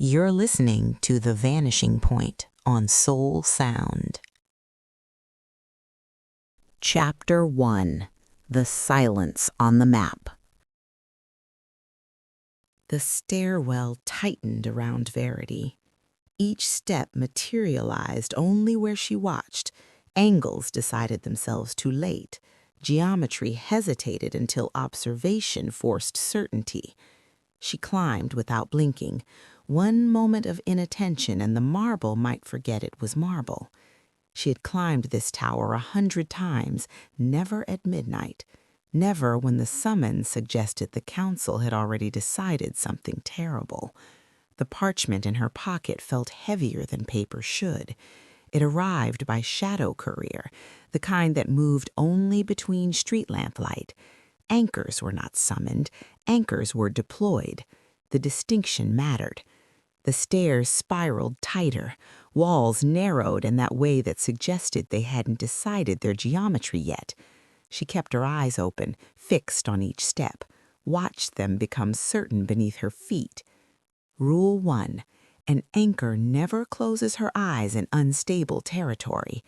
You're listening to The Vanishing Point on Soul Sound. Chapter 1. The Silence on the Map. The stairwell tightened around Verity. Each step materialized only where she watched. Angles decided themselves too late. Geometry hesitated until observation forced certainty. She climbed without blinking. One moment of inattention and the marble might forget it was marble. She had climbed this tower 100 times, never at midnight, never when the summons suggested the council had already decided something terrible. The parchment in her pocket felt heavier than paper should. It arrived by shadow courier, the kind that moved only between street lamplight. Anchors were not summoned, anchors were deployed. The distinction mattered. The stairs spiraled tighter, walls narrowed in that way that suggested they hadn't decided their geometry yet. She kept her eyes open, fixed on each step, watched them become certain beneath her feet. Rule 1. An anchor never closes her eyes in unstable territory.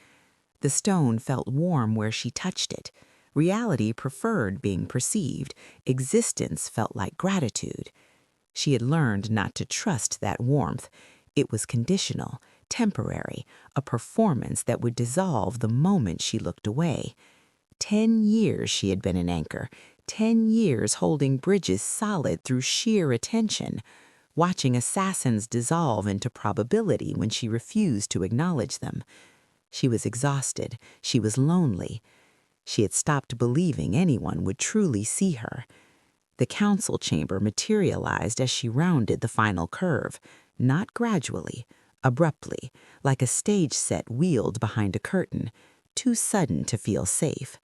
The stone felt warm where she touched it. Reality preferred being perceived. Existence felt like gratitude. She had learned not to trust that warmth. It was conditional, temporary, a performance that would dissolve the moment she looked away. 10 years she had been an anchor, 10 years holding bridges solid through sheer attention, watching assassins dissolve into probability when she refused to acknowledge them. She was exhausted. She was lonely. She had stopped believing anyone would truly see her. The council chamber materialized as she rounded the final curve, not gradually, abruptly, like a stage set wheeled behind a curtain, too sudden to feel safe.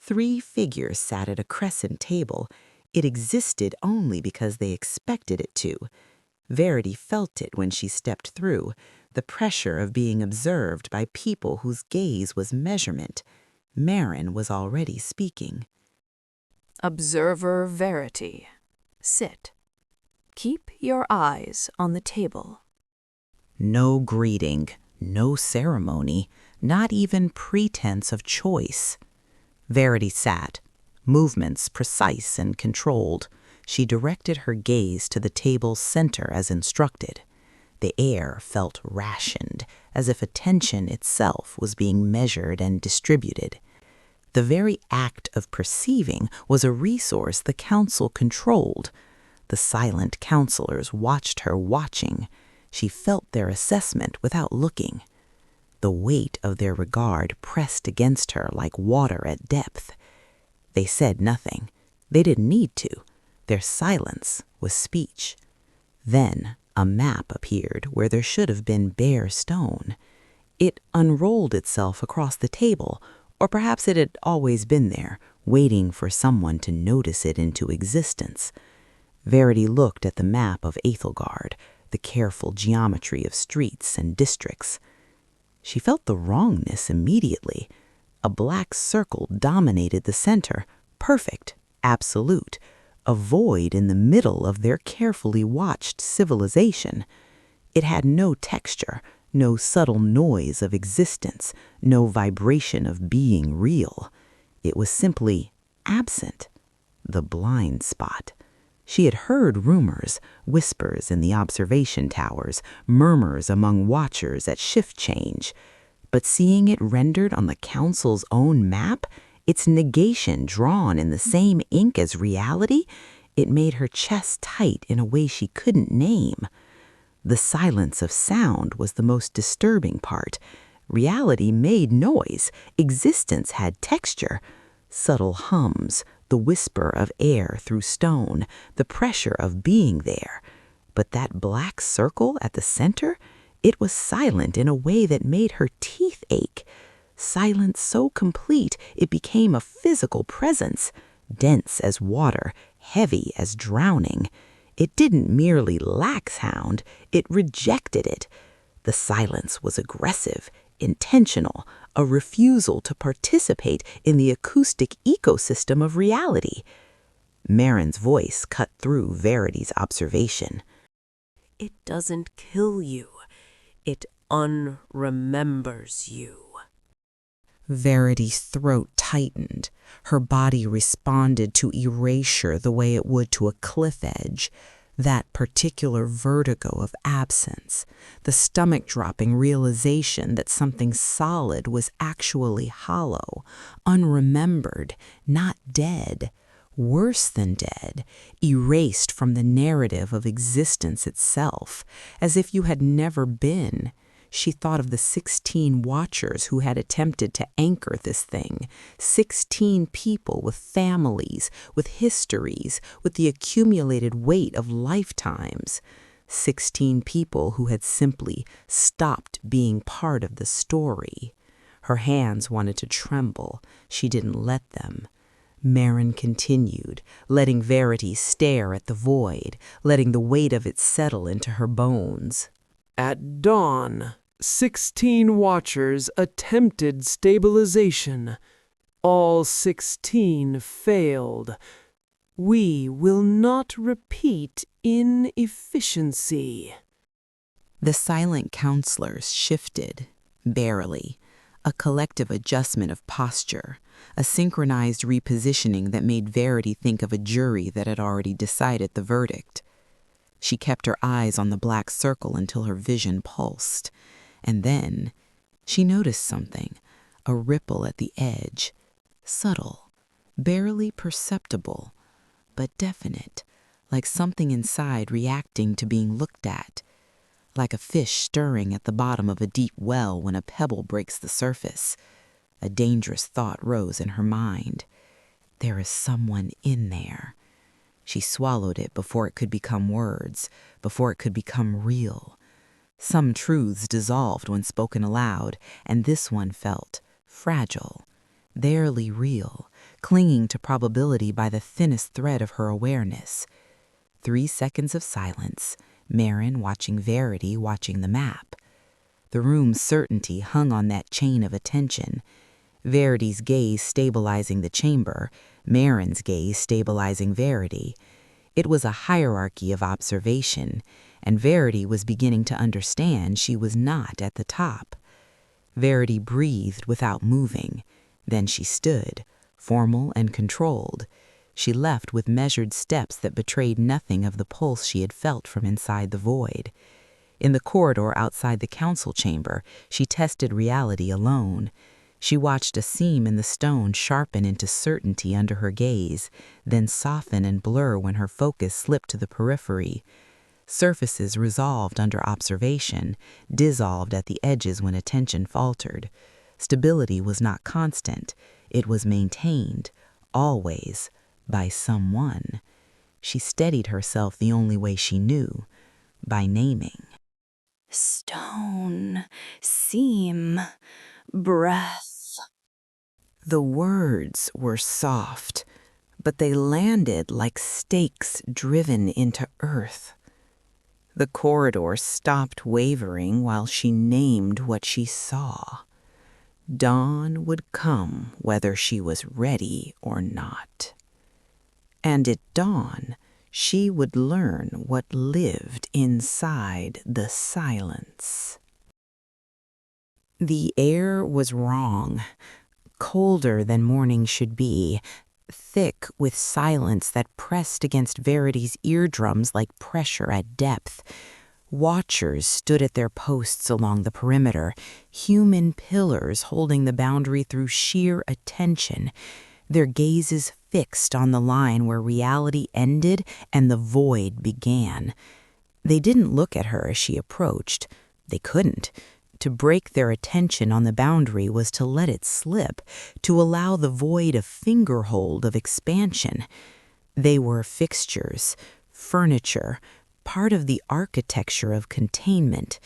3 figures sat at a crescent table. It existed only because they expected it to. Verity felt it when she stepped through, the pressure of being observed by people whose gaze was measurement. Marin was already speaking. Observer Verity, sit. Keep your eyes on the table. No greeting, no ceremony, not even pretense of choice. Verity sat, movements precise and controlled. She directed her gaze to the table's center as instructed. The air felt rationed, as if attention itself was being measured and distributed. The very act of perceiving was a resource the council controlled. The silent counselors watched her watching. She felt their assessment without looking. The weight of their regard pressed against her like water at depth. They said nothing. They didn't need to. Their silence was speech. Then a map appeared where there should have been bare stone. It unrolled itself across the table, or perhaps it had always been there, waiting for someone to notice it into existence. Verity looked at the map of Aethelgard, the careful geometry of streets and districts. She felt the wrongness immediately. A black circle dominated the center, perfect, absolute, a void in the middle of their carefully watched civilization. It had no texture, no subtle noise of existence, no vibration of being real. It was simply absent, the blind spot. She had heard rumors, whispers in the observation towers, murmurs among watchers at shift change. But seeing it rendered on the council's own map, its negation drawn in the same ink as reality, it made her chest tight in a way she couldn't name. The silence of sound was the most disturbing part. Reality made noise. Existence had texture. Subtle hums, the whisper of air through stone, the pressure of being there. But that black circle at the center, it was silent in a way that made her teeth ache. Silence so complete it became a physical presence, dense as water, heavy as drowning. It didn't merely lack sound, it rejected it. The silence was aggressive, intentional, a refusal to participate in the acoustic ecosystem of reality. Marin's voice cut through Verity's observation. It doesn't kill you. It unremembers you. Verity's throat tightened. Her body responded to erasure the way it would to a cliff edge. That particular vertigo of absence, the stomach-dropping realization that something solid was actually hollow, unremembered, not dead, worse than dead, erased from the narrative of existence itself, as if you had never been. She thought of the 16 watchers who had attempted to anchor this thing, 16 people with families, with histories, with the accumulated weight of lifetimes, 16 people who had simply stopped being part of the story. Her hands wanted to tremble. She didn't let them. Marin continued, letting Verity stare at the void, letting the weight of it settle into her bones. At dawn, 16 watchers attempted stabilization. All 16 failed. We will not repeat inefficiency. The silent counselors shifted, barely, a collective adjustment of posture, a synchronized repositioning that made Verity think of a jury that had already decided the verdict. She kept her eyes on the black circle until her vision pulsed. And then she noticed something, a ripple at the edge, subtle, barely perceptible, but definite, like something inside reacting to being looked at, like a fish stirring at the bottom of a deep well when a pebble breaks the surface. A dangerous thought rose in her mind. There is someone in there. She swallowed it before it could become words, before it could become real. Some truths dissolved when spoken aloud, and this one felt fragile, barely real, clinging to probability by the thinnest thread of her awareness. 3 seconds of silence, Marin watching Verity watching the map. The room's certainty hung on that chain of attention. Verity's gaze stabilizing the chamber, Marin's gaze stabilizing Verity. It was a hierarchy of observation, and Verity was beginning to understand she was not at the top. Verity breathed without moving. Then she stood, formal and controlled. She left with measured steps that betrayed nothing of the pulse she had felt from inside the void. In the corridor outside the council chamber, she tested reality alone. She watched a seam in the stone sharpen into certainty under her gaze, then soften and blur when her focus slipped to the periphery. Surfaces resolved under observation, dissolved at the edges when attention faltered. Stability was not constant. It was maintained, always, by someone. She steadied herself the only way she knew, by naming. Stone, seam, breath. The words were soft, but they landed like stakes driven into earth. The corridor stopped wavering while she named what she saw. Dawn would come whether she was ready or not. And at dawn, she would learn what lived inside the silence. The air was wrong, colder than morning should be, thick with silence that pressed against Verity's eardrums like pressure at depth. Watchers stood at their posts along the perimeter, human pillars holding the boundary through sheer attention, their gazes fixed on the line where reality ended and the void began. They didn't look at her as she approached. They couldn't. To break their attention on the boundary was to let it slip, to allow the void a fingerhold of expansion. They were fixtures, furniture, part of the architecture of containment.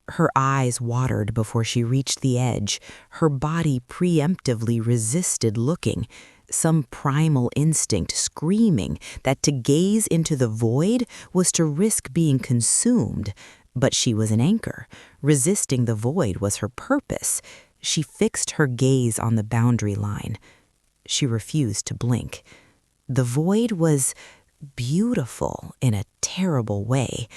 Her eyes watered before she reached the edge. Her body preemptively resisted looking, some primal instinct screaming that to gaze into the void was to risk being consumed. But she was an anchor. Resisting the void was her purpose. She fixed her gaze on the boundary line. She refused to blink. The void was beautiful in a terrible way,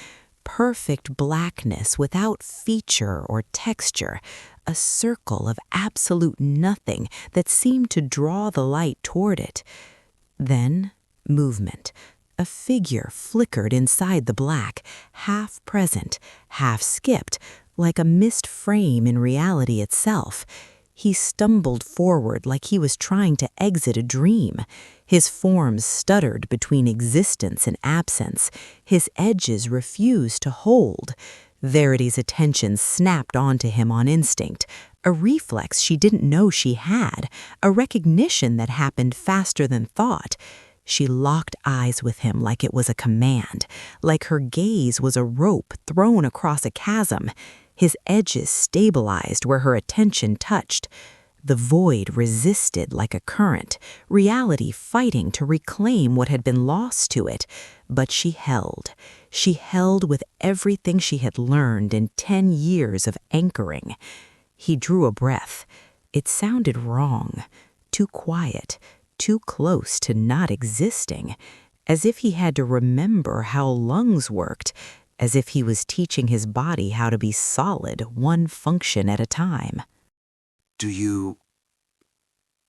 perfect blackness without feature or texture, a circle of absolute nothing that seemed to draw the light toward it. Then, movement. A figure flickered inside the black, half present, half skipped, like a mist frame in reality itself. He stumbled forward like he was trying to exit a dream. His form stuttered between existence and absence. His edges refused to hold. Verity's attention snapped onto him on instinct, a reflex she didn't know she had, a recognition that happened faster than thought. She locked eyes with him like it was a command, like her gaze was a rope thrown across a chasm. His edges stabilized where her attention touched. The void resisted like a current, reality fighting to reclaim what had been lost to it. But she held. She held with everything she had learned in 10 years of anchoring. He drew a breath. It sounded wrong, too quiet, too close to not existing, as if he had to remember how lungs worked, as if he was teaching his body how to be solid, one function at a time. Do you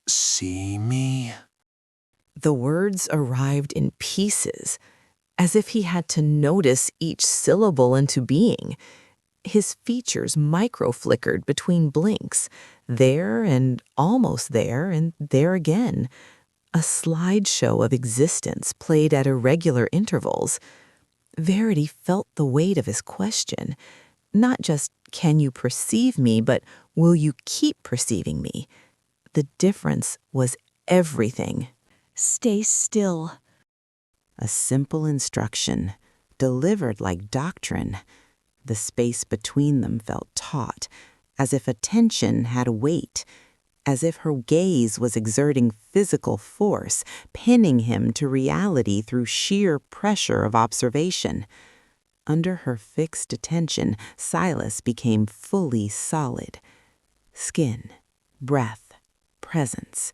see me? The words arrived in pieces, as if he had to notice each syllable into being. His features micro-flickered between blinks, there and almost there and there again. A slideshow of existence played at irregular intervals. Verity felt the weight of his question. Not just, can you perceive me, but will you keep perceiving me? The difference was everything. Stay still. A simple instruction, delivered like doctrine. The space between them felt taut, as if attention had weight, as if her gaze was exerting physical force, pinning him to reality through sheer pressure of observation. Under her fixed attention, Silas became fully solid. Skin, breath, presence.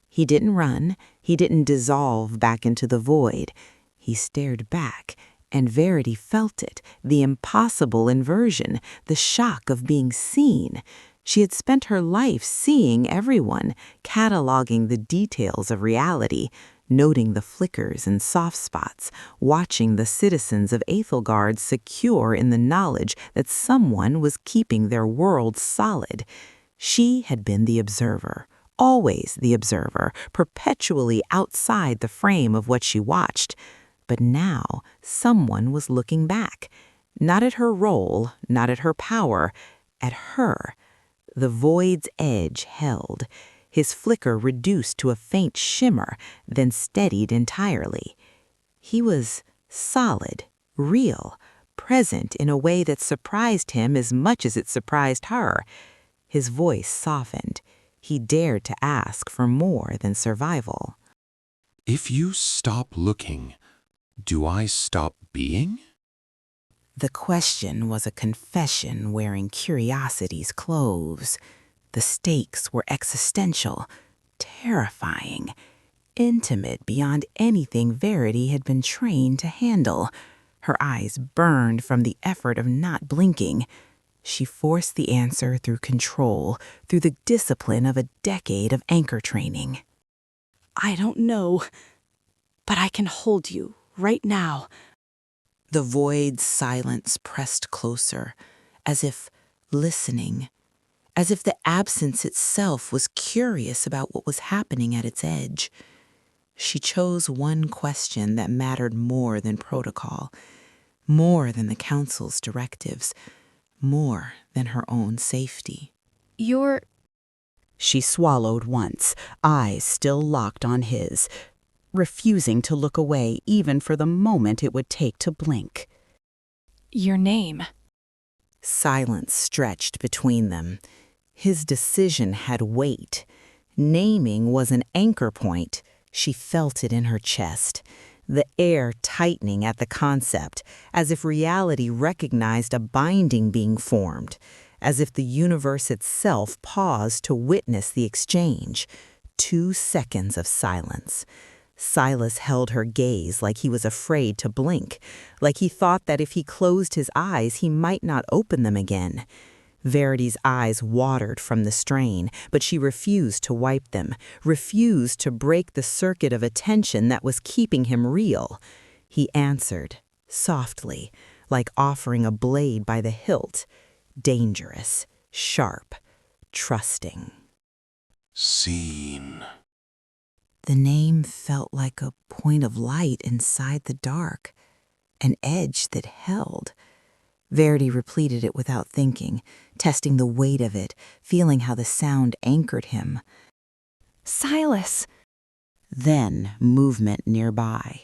He didn't run, he didn't dissolve back into the void. He stared back, and Verity felt it, the impossible inversion, the shock of being seen. She had spent her life seeing everyone, cataloging the details of reality, noting the flickers and soft spots, watching the citizens of Aethelgard secure in the knowledge that someone was keeping their world solid. She had been the observer, always the observer, perpetually outside the frame of what she watched. But now someone was looking back, not at her role, not at her power, at her. The void's edge held, his flicker reduced to a faint shimmer, then steadied entirely. He was solid, real, present in a way that surprised him as much as it surprised her. His voice softened. He dared to ask for more than survival. If you stop looking, do I stop being? The question was a confession wearing curiosity's clothes. The stakes were existential, terrifying, intimate beyond anything Verity had been trained to handle. Her eyes burned from the effort of not blinking. She forced the answer through control, through the discipline of a decade of anchor training. I don't know, but I can hold you right now. The void's silence pressed closer, as if listening, as if the absence itself was curious about what was happening at its edge. She chose one question that mattered more than protocol, more than the council's directives, more than her own safety. You're... She swallowed once, eyes still locked on his, refusing to look away even for the moment it would take to blink. Your name. Silence stretched between them. His decision had weight. Naming was an anchor point. She felt it in her chest, the air tightening at the concept, as if reality recognized a binding being formed, as if the universe itself paused to witness the exchange. 2 seconds of silence. Silas held her gaze like he was afraid to blink, like he thought that if he closed his eyes, he might not open them again. Verity's eyes watered from the strain, but she refused to wipe them, refused to break the circuit of attention that was keeping him real. He answered, softly, like offering a blade by the hilt, dangerous, sharp, trusting. Seen. The name felt like a point of light inside the dark, an edge that held. Verity repeated it without thinking, testing the weight of it, feeling how the sound anchored him. Silas! Then movement nearby.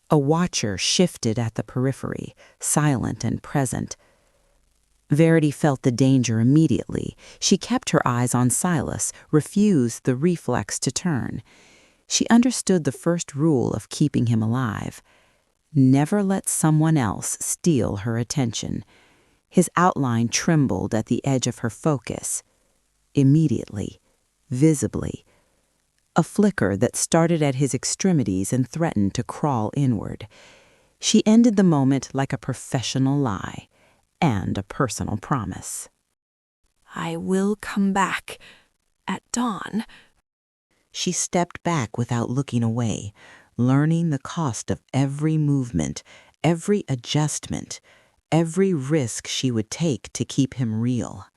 A watcher shifted at the periphery, silent and present. Verity felt the danger immediately. She kept her eyes on Silas, refused the reflex to turn. She understood the first rule of keeping him alive. Never let someone else steal her attention. His outline trembled at the edge of her focus. Immediately, visibly. A flicker that started at his extremities and threatened to crawl inward. She ended the moment like a professional lie and a personal promise. I will come back at dawn. She stepped back without looking away, learning the cost of every movement, every adjustment, every risk she would take to keep him real.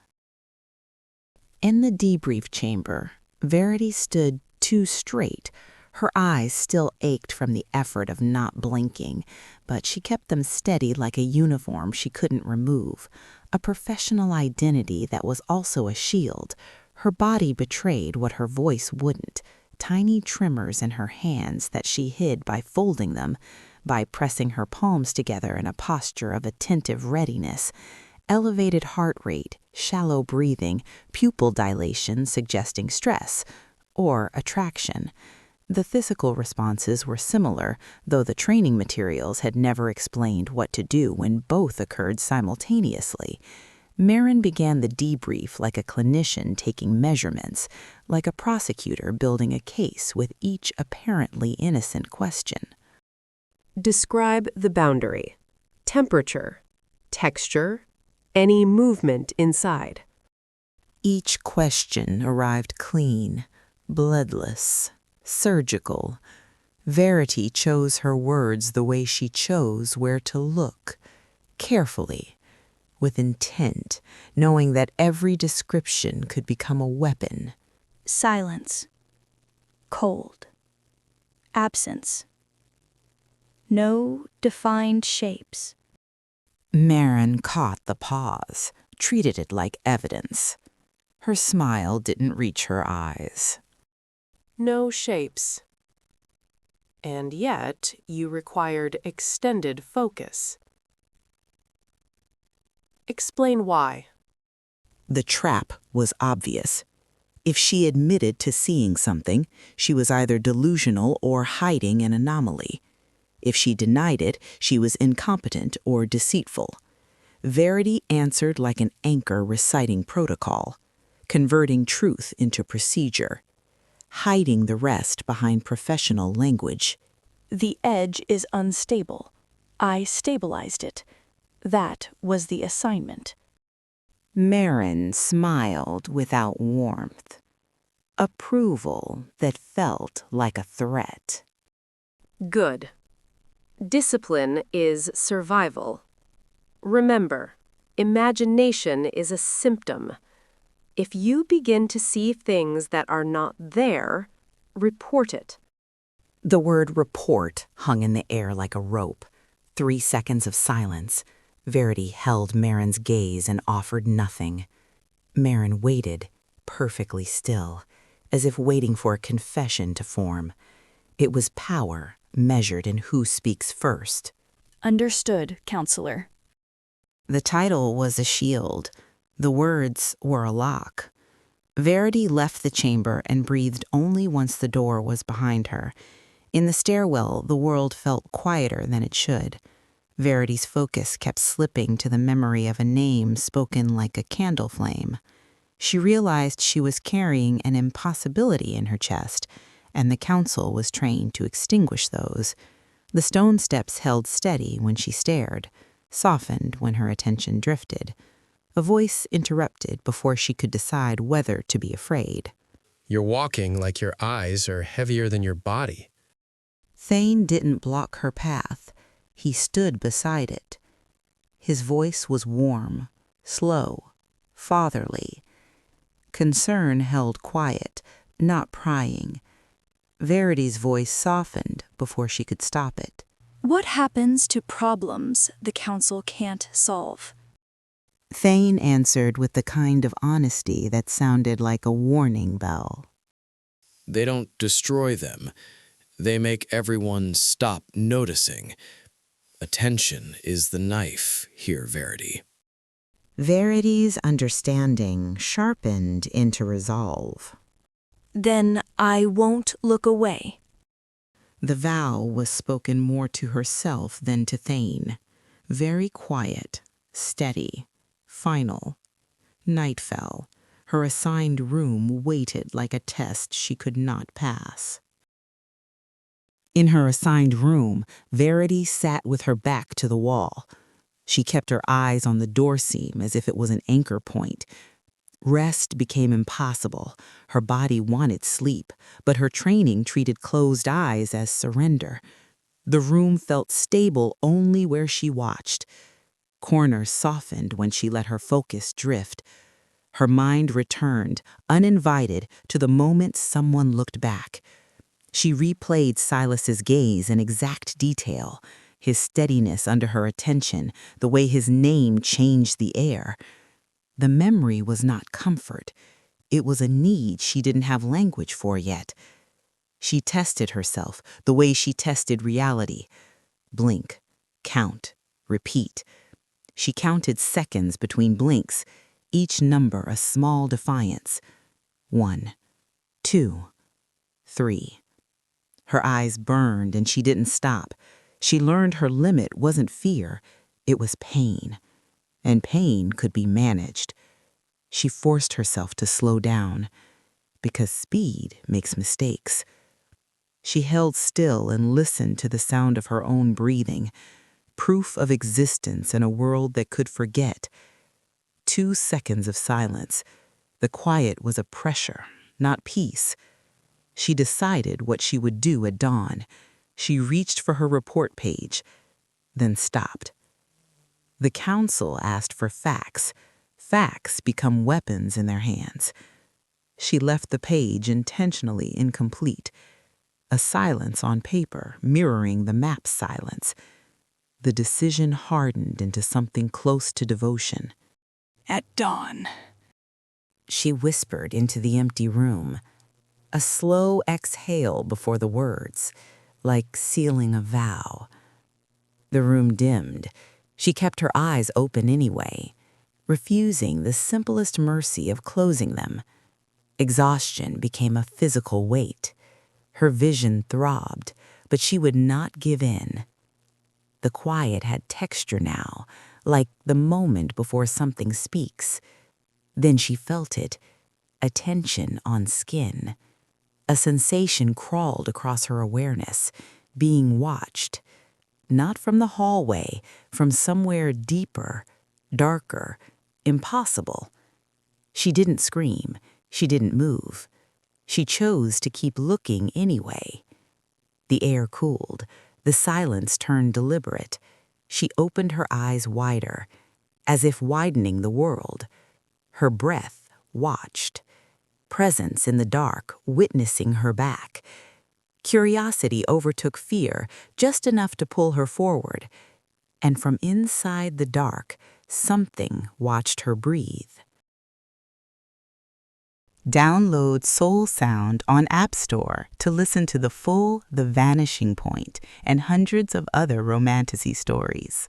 In the debrief chamber, Verity stood too straight. Her eyes still ached from the effort of not blinking, but she kept them steady like a uniform she couldn't remove, a professional identity that was also a shield. Her body betrayed what her voice wouldn't, tiny tremors in her hands that she hid by folding them, by pressing her palms together in a posture of attentive readiness, elevated heart rate, shallow breathing, pupil dilation suggesting stress or attraction. The physical responses were similar, though the training materials had never explained what to do when both occurred simultaneously. Marin began the debrief like a clinician taking measurements, like a prosecutor building a case with each apparently innocent question. Describe the boundary, temperature, texture, any movement inside. Each question arrived clean, bloodless, surgical. Verity chose her words the way she chose where to look, carefully, with intent, knowing that every description could become a weapon. Silence. Cold. Absence. No defined shapes. Marin caught the pause, treated it like evidence. Her smile didn't reach her eyes. No shapes. And yet you required extended focus. Explain why. The trap was obvious. If she admitted to seeing something, she was either delusional or hiding an anomaly. If she denied it, she was incompetent or deceitful. Verity answered like an anchor reciting protocol, converting truth into procedure, hiding the rest behind professional language. The edge is unstable. I stabilized it. That was the assignment. Marin smiled without warmth. Approval that felt like a threat. Good. Discipline is survival. Remember, imagination is a symptom. If you begin to see things that are not there, report it. The word report hung in the air like a rope. 3 seconds of silence. Verity held Marin's gaze and offered nothing. Marin waited, perfectly still, as if waiting for a confession to form. It was power, measured in who speaks first. Understood, counselor. The title was a shield. The words were a lock. Verity left the chamber and breathed only once the door was behind her. In the stairwell, the world felt quieter than it should. Verity's focus kept slipping to the memory of a name spoken like a candle flame. She realized she was carrying an impossibility in her chest, and the council was trained to extinguish those. The stone steps held steady when she stared, softened when her attention drifted. A voice interrupted before she could decide whether to be afraid. You're walking like your eyes are heavier than your body. Thane didn't block her path. He stood beside it. His voice was warm, slow, fatherly. Concern held quiet, not prying. Verity's voice softened before she could stop it. What happens to problems the council can't solve? Thane answered with the kind of honesty that sounded like a warning bell. They don't destroy them. They make everyone stop noticing. Attention is the knife here, Verity. Verity's understanding sharpened into resolve. Then I won't look away. The vow was spoken more to herself than to Thane. Very quiet, steady, final. Night fell. Her assigned room waited like a test she could not pass. In her assigned room, Verity sat with her back to the wall. She kept her eyes on the door seam as if it was an anchor point. Rest became impossible. Her body wanted sleep, but her training treated closed eyes as surrender. The room felt stable only where she watched. Corners softened when she let her focus drift. Her mind returned, uninvited, to the moment someone looked back. She replayed Silas's gaze in exact detail, his steadiness under her attention, the way his name changed the air. The memory was not comfort. It was a need she didn't have language for yet. She tested herself the way she tested reality. Blink, count, repeat. She counted seconds between blinks, each number a small defiance. 1, 2, 3. Her eyes burned and she didn't stop. She learned her limit wasn't fear, it was pain. And pain could be managed. She forced herself to slow down, because speed makes mistakes. She held still and listened to the sound of her own breathing, proof of existence in a world that could forget. 2 seconds of silence. The quiet was a pressure, not peace. She decided what she would do at dawn. She reached for her report page, then stopped. The council asked for facts. Facts become weapons in their hands. She left the page intentionally incomplete. A silence on paper mirroring the map's silence. The decision hardened into something close to devotion. At dawn. She whispered into the empty room. A slow exhale before the words, like sealing a vow. The room dimmed. She kept her eyes open anyway, refusing the simplest mercy of closing them. Exhaustion became a physical weight. Her vision throbbed, but she would not give in. The quiet had texture now, like the moment before something speaks. Then she felt it, a tension on skin. A sensation crawled across her awareness, being watched. Not from the hallway, from somewhere deeper, darker, impossible. She didn't scream. She didn't move. She chose to keep looking anyway. The air cooled. The silence turned deliberate. She opened her eyes wider, as if widening the world. Her breath watched. Presence in the dark, witnessing her back. Curiosity overtook fear, just enough to pull her forward. And from inside the dark, something watched her breathe. Download Soul Sound on App Store to listen to the full The Vanishing Point and hundreds of other Romantasy stories.